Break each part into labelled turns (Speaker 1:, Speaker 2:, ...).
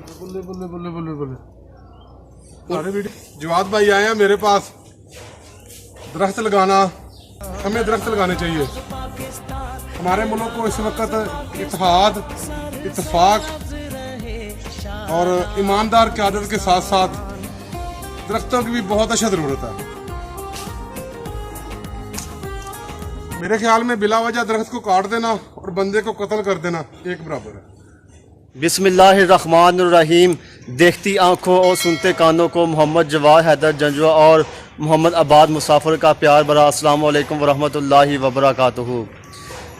Speaker 1: बुल्ले बुल्ले बुल्ले बुल्ले बुल्ले। अरे बेटी जवाद भाई आए हैं मेरे पास। दरख्त लगाना, हमें दरख्त लगाने चाहिए। हमारे मुल्क को इस वक्त इत्तेहाद, इत्तेफाक और ईमानदार क़यादत के साथ साथ दरख्तों की भी बहुत अच्छा ज़रूरत है। मेरे ख्याल में बिला वजह दरख्त को काट देना और बंदे को कत्ल कर देना एक बराबर है।
Speaker 2: बिस्मिल्लाहिर्रहमानिर्रहीम। देखती आंखों और सुनते कानों को मोहम्मद जवाद हैदर जंजुआ और मोहम्मद अब्बास मुसाफिर का प्यार भरा अस्सलाम वालेकुम वरहमतुल्लाहि वबरकातुहू।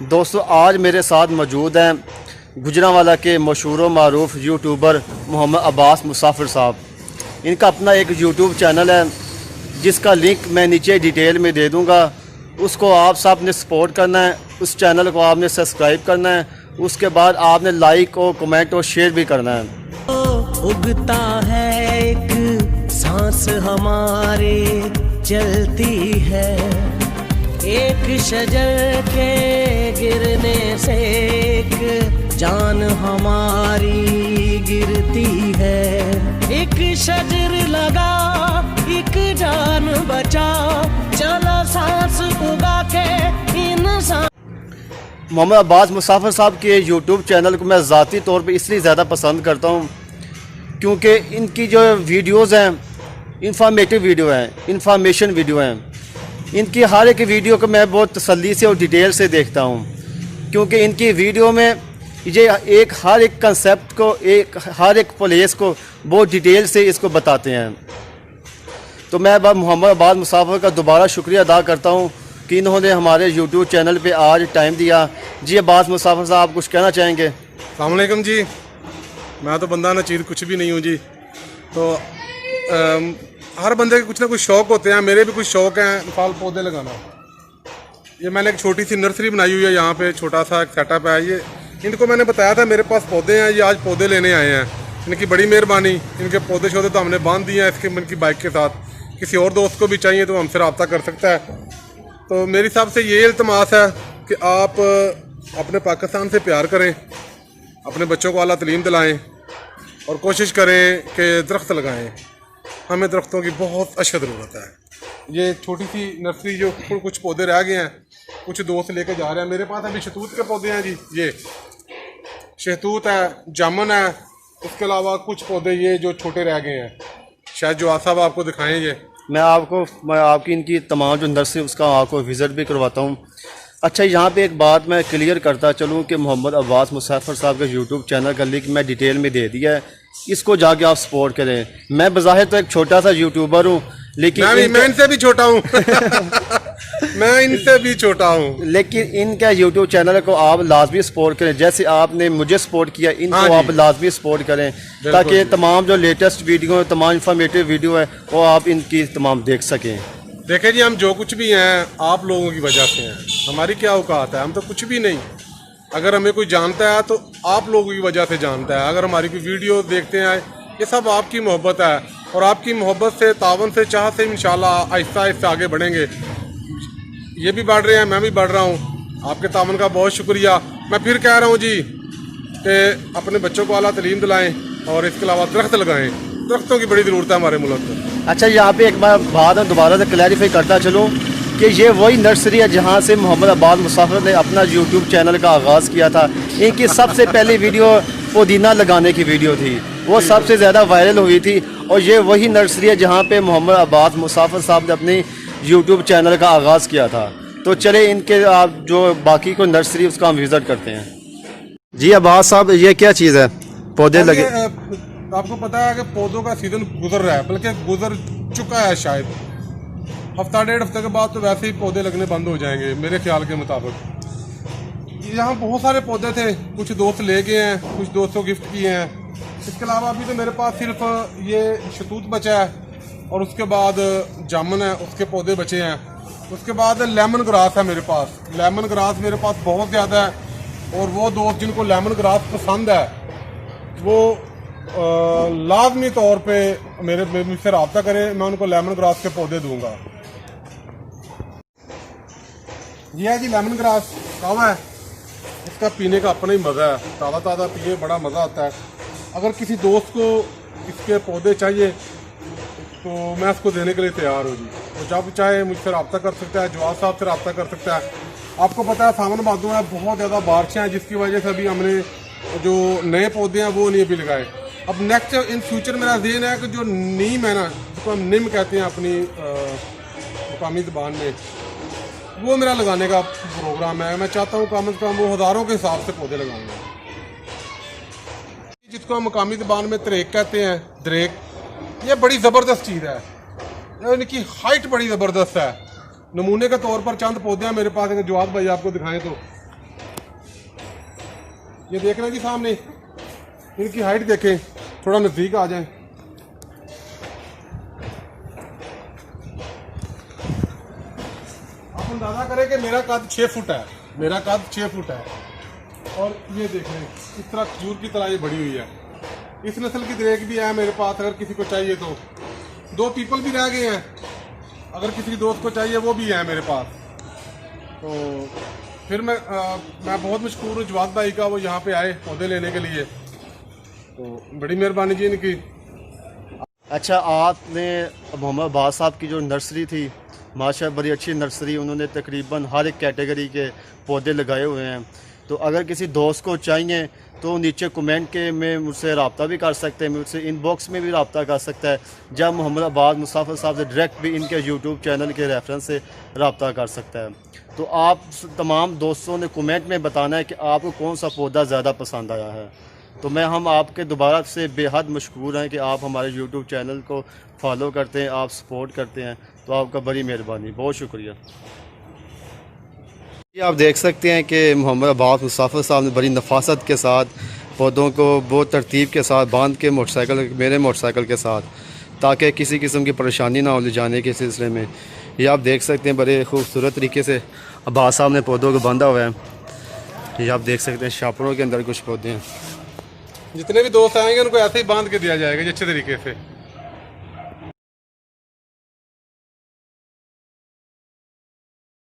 Speaker 2: दोस्तों, आज मेरे साथ मौजूद हैं गुजरांवाला के मशहूर व मारूफ यूट्यूबर मोहम्मद अब्बास मुसाफिर साहब। इनका अपना एक यूट्यूब चैनल है जिसका लिंक मैं नीचे डिटेल में दे दूँगा। उसको आप सब ने सपोर्ट करना है, उस चैनल को आपने सब्सक्राइब करना है, उसके बाद आपने लाइक और कमेंट और शेयर भी करना है।
Speaker 3: उगता है एक सांस हमारे चलती है, एक शजर के गिरने से एक जान हमारी गिरती है। एक शजर लगा एक जान बचा, चलो सांस उगा के इंसान।
Speaker 2: मोहम्मद अब्बास मुसाफिर साहब के यूट्यूब चैनल को मैं ज़ाती तौर पे इसलिए ज़्यादा पसंद करता हूँ क्योंकि इनकी जो वीडियोज़ हैं इंफॉर्मेटिव वीडियो हैं, इंफॉर्मेशन वीडियो हैं। इनकी हर एक वीडियो को मैं बहुत तसल्ली से और डिटेल से देखता हूँ क्योंकि इनकी वीडियो में ये हर एक कंसेप्ट को, हर एक प्लेस को बहुत डिटेल से इसको बताते हैं। तो मैं मोहम्मद अब्बास मुसाफिर का दोबारा शुक्रिया अदा करता हूँ कि इन्होंने हमारे यूट्यूब चैनल पे आज टाइम दिया। जी अब्बास मुसाफिर साहब, आप कुछ कहना चाहेंगे?
Speaker 1: अस्सलाम वालेकुम जी। मैं तो बंदा नचीर कुछ भी नहीं हूँ जी। तो हर बंदे के कुछ ना कुछ शौक़ होते हैं। मेरे भी कुछ शौक़ हैं, फल पौधे लगाना। ये मैंने एक छोटी सी नर्सरी बनाई हुई है, यहाँ पे छोटा सा एक सेटअप है। ये इनको मैंने बताया था मेरे पास पौधे हैं, ये आज पौधे लेने आए हैं। इनकी बड़ी मेहरबानी। इनके पौधे शौधे तो हमने बांध दिए हैं इसके इनकी बाइक के साथ। किसी और दोस्त को भी चाहिए तो हमसे रब्ता कर सकता है। तो मेरी हिसाब से ये इल्तमास है कि आप अपने पाकिस्तान से प्यार करें, अपने बच्चों को आला तालीम दिलाएं और कोशिश करें कि दरख्त लगाएं। हमें दरख्तों की बहुत अच्छा ज़रूरत है। ये छोटी सी नर्सरी जो कुछ पौधे रह गए हैं, कुछ दोस्त लेके जा रहे हैं। मेरे पास अभी शहतूत के पौधे हैं जी। ये शहतूत है, जामुन है, उसके अलावा कुछ पौधे ये जो छोटे रह गए हैं। शायद जो साहब आपको दिखाएं। ये
Speaker 2: मैं आपकी इनकी तमाम जो नर्सरी उसका आपको विज़िट भी करवाता हूँ। अच्छा, यहाँ पे एक बात मैं क्लियर करता चलूँ कि मोहम्मद अब्बास मुसाफिर साहब के यूट्यूब चैनल का लिंक मैं डिटेल में दे दिया है, इसको जाके आप सपोर्ट करें। मैं बज़ाहिर तो एक छोटा सा यूट्यूबर हूँ, लेकिन
Speaker 1: मैं इनसे भी छोटा हूँ मैं इनसे भी छोटा हूँ,
Speaker 2: लेकिन इनका यूट्यूब चैनल को आप लाजमी सपोर्ट करें। जैसे आपने मुझे सपोर्ट किया, इनको
Speaker 1: हाँ
Speaker 2: आप लाजमी सपोर्ट करें ताकि तमाम जो लेटेस्ट वीडियो है, तमाम इंफॉर्मेटिव वीडियो है, वो आप इनकी तमाम देख सकें।
Speaker 1: देखें जी, हम जो कुछ भी हैं आप लोगों की वजह से हैं। हमारी क्या औकात है, हम तो कुछ भी नहीं। अगर हमें कोई जानता है तो आप लोगों की वजह से जानता है। अगर हमारी कोई वीडियो देखते हैं, ये सब आपकी मोहब्बत है और आपकी मोहब्बत से, तावन से, चाह से इंशाल्लाह आहिस्ता आहिस्ता आगे बढ़ेंगे। ये भी बढ़ रहे हैं, मैं भी बढ़ रहा हूँ। आपके तावन का बहुत शुक्रिया। मैं फिर कह रहा हूँ जी कि अपने बच्चों को आला तालीम दिलाएँ और इसके अलावा दरख्त लगाएँ। दरख्तों की बड़ी ज़रूरत है हमारे मुल्क में।
Speaker 2: अच्छा, यहाँ पे एक बार बात दोबारा से क्लैरिफाई करता चलूँ कि ये वही नर्सरी है जहाँ से मोहम्मद अब्बास मुसाफिर ने अपना यूट्यूब चैनल का आगाज़ किया था। इनकी सबसे पहली वीडियो पुदीना लगाने की वीडियो थी, वो सबसे ज़्यादा वायरल हुई थी। और ये वही नर्सरी है जहाँ पे मोहम्मद अब्बास मुसाफिर साहब ने अपनी यूट्यूब चैनल का आगाज़ किया था। तो चले इनके आप जो बाकी को नर्सरी उसका हम विज़िट करते हैं। जी अब्बास साहब, ये क्या चीज़ है? पौधे लगे,
Speaker 1: आपको पता है कि पौधों का सीज़न गुजर रहा है, बल्कि गुजर चुका है। शायद हफ्ता डेढ़ हफ्ते के बाद तो वैसे ही पौधे लगने बंद हो जाएंगे मेरे ख्याल के मुताबिक। यहाँ बहुत सारे पौधे थे, कुछ दोस्त ले गए हैं, कुछ दोस्तों गिफ्ट किए हैं। इसके अलावा अभी तो मेरे पास सिर्फ ये शहतूत बचा है और उसके बाद जामुन है, उसके पौधे बचे हैं। उसके बाद लेमन ग्रास है मेरे पास। लेमन ग्रास मेरे पास बहुत ज़्यादा है और वो दोस्त जिनको लेमन ग्रास पसंद है वो लाजमी तौर पे मुझसे रब्ता करें, मैं उनको लेमन ग्रास के पौधे दूंगा। ये है जी लेमन ग्रास, कावा है। इसका पीने का अपना ही मज़ा है, ताज़ा ताज़ा पिए, बड़ा मज़ा आता है। अगर किसी दोस्त को इसके पौधे चाहिए तो मैं उसको देने के लिए तैयार हूँ जी। तो जब चाहे मुझसे रब्ता कर सकता है, जवाब साहब से रब्ता कर सकता है। आपको पता है सावन भादों में बहुत ज़्यादा बारिशें हैं, जिसकी वजह से अभी हमने जो नए पौधे हैं वो नहीं अभी लगाए। अब नेक्स्ट इन फ्यूचर मेरा ज़हन है कि जो नीम है ना, जिसको हम निम कहते हैं अपनी मुकामी ज़बान में, वो मेरा लगाने का प्रोग्राम है। मैं चाहता हूँ कम से कम वो हज़ारों के हिसाब से पौधे लगाऊंगा। जिसको हम मुकामी ज़बान में तरेक कहते हैं, दरेक, ये बड़ी ज़बरदस्त चीज़ है, इनकी हाइट बड़ी ज़बरदस्त है। नमूने के तौर पर चंद पौधे हैं मेरे पास, अगर जवाब भाई आपको दिखाएं तो ये देख रहे हैं जी सामने, इनकी हाइट देखें, थोड़ा नज़दीक आ जाएं। आप अंदाज़ा करें कि मेरा कद 6 फुट है, मेरा कद 6 फुट है, और ये देखें इस तरह खजूर की तरह ये बड़ी हुई है। इस नस्ल की दरेक भी है मेरे पास, अगर किसी को चाहिए तो। 2 पीपल भी रह गए हैं, अगर किसी दोस्त को चाहिए वो भी है मेरे पास। तो फिर मैं बहुत मशकूर हूँ जवाद भाई का, वो यहाँ पे आए पौधे लेने के लिए, तो बड़ी मेहरबानी जी इनकी।
Speaker 2: अच्छा, आपने मोहम्मद अब्बास साहब की जो नर्सरी थी, माशा बड़ी अच्छी नर्सरी, उन्होंने तकरीबन हर एक कैटेगरी के पौधे लगाए हुए हैं। तो अगर किसी दोस्त को चाहिए तो नीचे कमेंट के में मुझसे रब्ता भी कर सकते हैं, मुझसे इनबॉक्स में भी रब्ता कर सकता है, जब मोहम्मद अब्बास मुसाफिर साहब से डायरेक्ट भी इनके यूट्यूब चैनल के रेफरेंस से रब्ता कर सकता है। तो आप तमाम दोस्तों ने कमेंट में बताना है कि आपको कौन सा पौधा ज़्यादा पसंद आया है। तो हम आपके दोबारा से बेहद मशकूर हैं कि आप हमारे यूट्यूब चैनल को फॉलो करते हैं, आप सपोर्ट करते हैं, तो आपका बड़ी मेहरबानी, बहुत शुक्रिया। ये आप देख सकते हैं कि मोहम्मद अब्बास मुसाफिर साहब ने बड़ी नफासत के साथ पौधों को बहुत तरतीब के साथ बांध के मेरे मोटरसाइकिल के साथ, ताकि किसी किस्म की परेशानी ना हो ले जाने के सिलसिले में। ये आप देख सकते हैं बड़े खूबसूरत तरीके से अब्बास साहब ने पौधों को बांधा हुआ है। ये आप देख सकते हैं शापरों के अंदर कुछ पौधे हैं।
Speaker 1: जितने भी दोस्त आएंगे उनको ऐसे ही बांध के दिया जाएगा अच्छे तरीके से।